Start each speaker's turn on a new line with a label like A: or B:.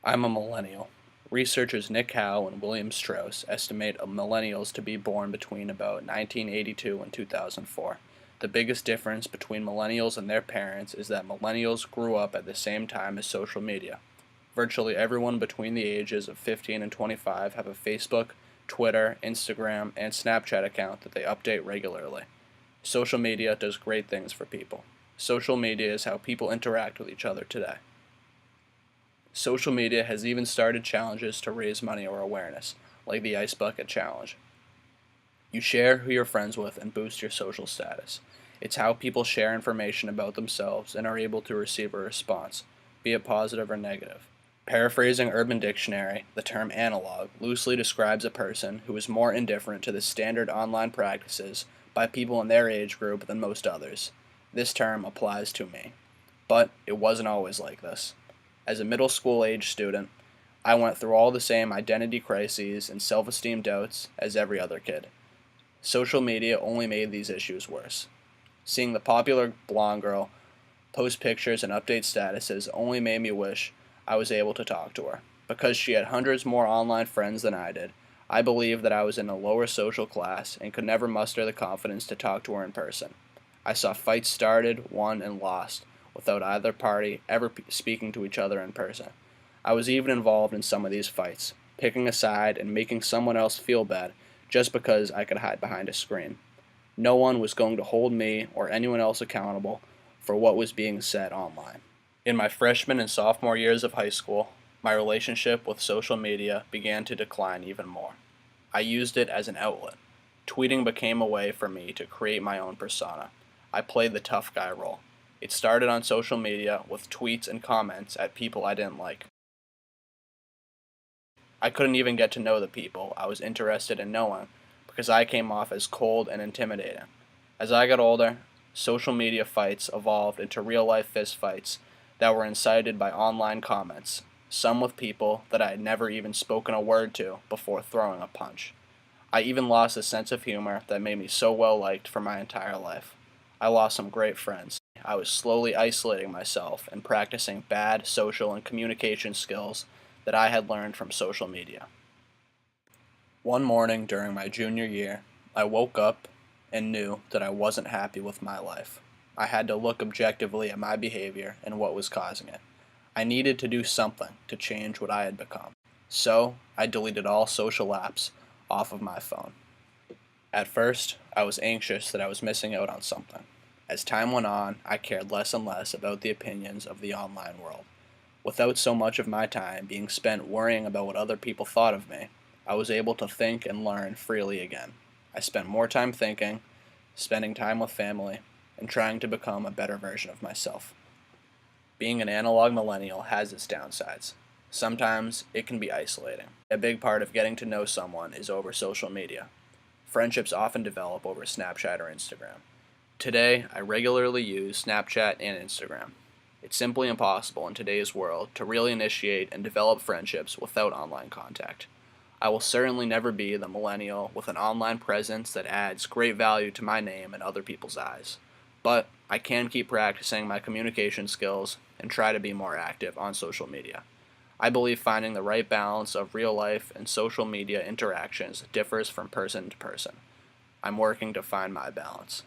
A: I'm a millennial. Researchers Nick Howe and William Strauss estimate millennials to be born between about 1982 and 2004. The biggest difference between millennials and their parents is that millennials grew up at the same time as social media. Virtually everyone between the ages of 15 and 25 have a Facebook, Twitter, Instagram, and Snapchat account that they update regularly. Social media does great things for people. Social media is how people interact with each other today. Social media has even started challenges to raise money or awareness, like the Ice Bucket Challenge. You share who you're friends with and boost your social status. It's how people share information about themselves and are able to receive a response, be it positive or negative. Paraphrasing Urban Dictionary, the term analog loosely describes a person who is more indifferent to the standard online practices by people in their age group than most others. This term applies to me. But it wasn't always like this. As a middle school age student, I went through all the same identity crises and self-esteem doubts as every other kid. Social media only made these issues worse. Seeing the popular blonde girl post pictures and update statuses only made me wish I was able to talk to her. Because she had hundreds more online friends than I did, I believed that I was in a lower social class and could never muster the confidence to talk to her in person. I saw fights started, won, and lost without either party ever speaking to each other in person. I was even involved in some of these fights, picking a side and making someone else feel bad just because I could hide behind a screen. No one was going to hold me or anyone else accountable for what was being said online. In my freshman and sophomore years of high school, my relationship with social media began to decline even more. I used it as an outlet. Tweeting became a way for me to create my own persona. I played the tough guy role. It started on social media with tweets and comments at people I didn't like. I couldn't even get to know the people I was interested in knowing because I came off as cold and intimidating. As I got older, social media fights evolved into real-life fistfights that were incited by online comments, some with people that I had never even spoken a word to before throwing a punch. I even lost a sense of humor that made me so well liked for my entire life. I lost some great friends. I was slowly isolating myself and practicing bad social and communication skills that I had learned from social media. One morning during my junior year, I woke up and knew that I wasn't happy with my life. I had to look objectively at my behavior and what was causing it. I needed to do something to change what I had become. So, I deleted all social apps off of my phone. At first, I was anxious that I was missing out on something. As time went on, I cared less and less about the opinions of the online world. Without so much of my time being spent worrying about what other people thought of me, I was able to think and learn freely again. I spent more time thinking, spending time with family, and trying to become a better version of myself. Being an analog millennial has its downsides. Sometimes it can be isolating. A big part of getting to know someone is over social media. Friendships often develop over Snapchat or Instagram. Today, I regularly use Snapchat and Instagram. It's simply impossible in today's world to really initiate and develop friendships without online contact. I will certainly never be the millennial with an online presence that adds great value to my name in other people's eyes. But I can keep practicing my communication skills and try to be more active on social media. I believe finding the right balance of real life and social media interactions differs from person to person. I'm working to find my balance.